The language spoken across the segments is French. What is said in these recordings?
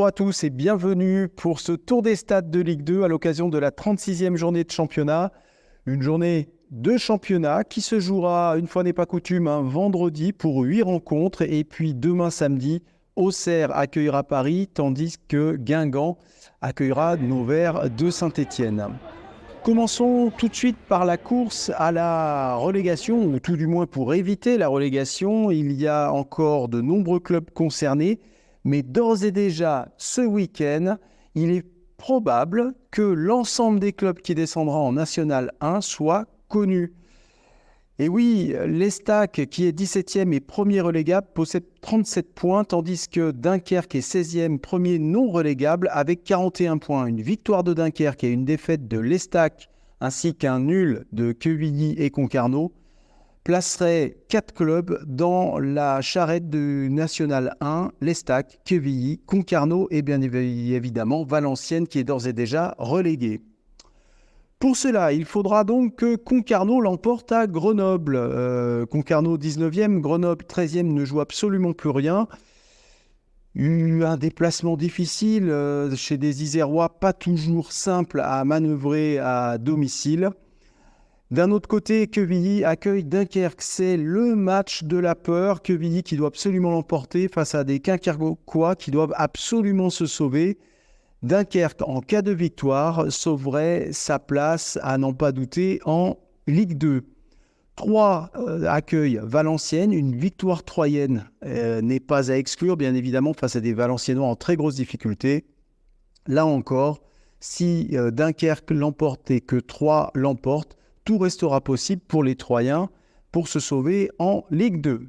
Bonjour à tous et bienvenue pour ce tour des stades de Ligue 2 à l'occasion de la 36e journée de championnat. Une journée de championnat qui se jouera, une fois n'est pas coutume, un vendredi pour 8 rencontres. Et puis demain samedi, Auxerre accueillera Paris, tandis que Guingamp accueillera Nevers de Saint-Étienne. Commençons tout de suite par la course à la relégation, ou tout du moins pour éviter la relégation. Il y a encore de nombreux clubs concernés, mais d'ores et déjà, ce week-end, il est probable que l'ensemble des clubs qui descendra en National 1 soit connu. Et oui, l'Estac, qui est 17e et premier relégable, possède 37 points, tandis que Dunkerque est 16e, premier non relégable, avec 41 points. Une victoire de Dunkerque et une défaite de l'Estac, ainsi qu'un nul de Quevilly et Concarneau, placerait 4 clubs dans la charrette du National 1, l'Estac, Quevilly, Concarneau et bien évidemment Valenciennes, qui est d'ores et déjà relégué. Pour cela, il faudra donc que Concarneau l'emporte à Grenoble. Concarneau 19e, Grenoble 13e ne joue absolument plus rien. Un déplacement difficile chez des Isérois, pas toujours simple à manœuvrer à domicile. D'un autre côté, Quevilly accueille Dunkerque. C'est le match de la peur. Quevilly qui doit absolument l'emporter face à des Quinquerquois qui doivent absolument se sauver. Dunkerque, en cas de victoire, sauverait sa place, à n'en pas douter, en Ligue 2. 3 accueille Valenciennes. Une victoire troyenne n'est pas à exclure, bien évidemment, face à des Valenciennois en très grosse difficulté. Là encore, si Dunkerque l'emporte et que 3 l'emporte, tout restera possible pour les Troyens pour se sauver en Ligue 2.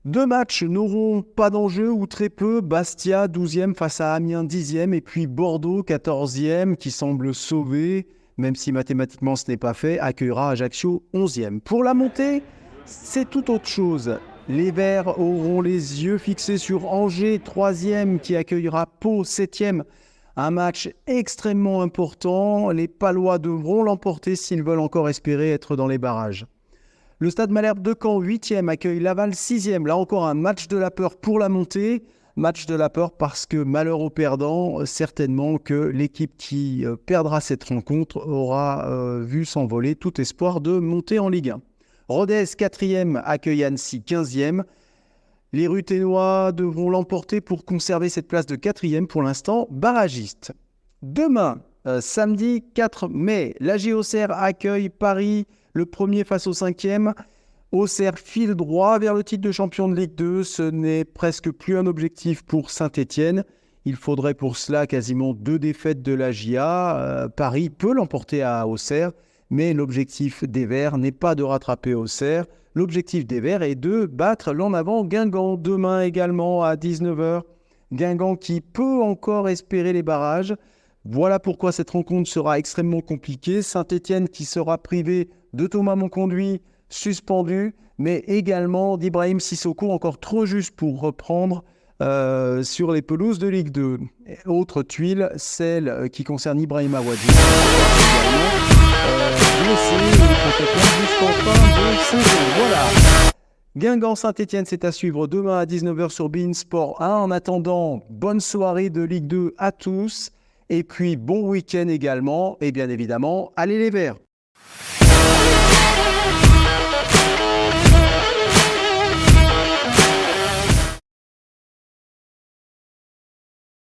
2 matchs n'auront pas d'enjeu ou très peu. Bastia, 12e face à Amiens, 10e. Et puis Bordeaux, 14e, qui semble sauvé, même si mathématiquement ce n'est pas fait, accueillera Ajaccio, 11e. Pour la montée, c'est tout autre chose. Les Verts auront les yeux fixés sur Angers, 3e, qui accueillera Pau, 7e. Un match extrêmement important. Les Palois devront l'emporter s'ils veulent encore espérer être dans les barrages. Le Stade Malherbe de Caen, 8e, accueille Laval, 6e. Là encore, un match de la peur pour la montée. Match de la peur parce que, malheur aux perdants, certainement que l'équipe qui perdra cette rencontre aura vu s'envoler tout espoir de monter en Ligue 1. Rodez, 4e, accueille Annecy, 15e. Les Ruthénois devront l'emporter pour conserver cette place de 4e, pour l'instant barragiste. Demain, samedi 4 mai, l'AG Auxerre accueille Paris, le premier face au 5e. Auxerre file droit vers le titre de champion de Ligue 2. Ce n'est presque plus un objectif pour Saint-Étienne. Il faudrait pour cela quasiment 2 défaites de l'AJA. Paris peut l'emporter à Auxerre, mais l'objectif des Verts n'est pas de rattraper Auxerre. L'objectif des Verts est de battre l'en avant Guingamp demain également à 19h. Guingamp qui peut encore espérer les barrages. Voilà pourquoi cette rencontre sera extrêmement compliquée. Saint-Étienne qui sera privé de Thomas Monconduit, suspendu, mais également d'Ibrahim Sissoko, encore trop juste pour reprendre sur les pelouses de Ligue 2. Autre tuile, celle qui concerne Ibrahim Aouadi. Voilà. Guingamp-Saint-Étienne, c'est à suivre demain à 19h sur beIN Sport 1. En attendant, bonne soirée de Ligue 2 à tous. Et puis, bon week-end également. Et bien évidemment, allez les Verts!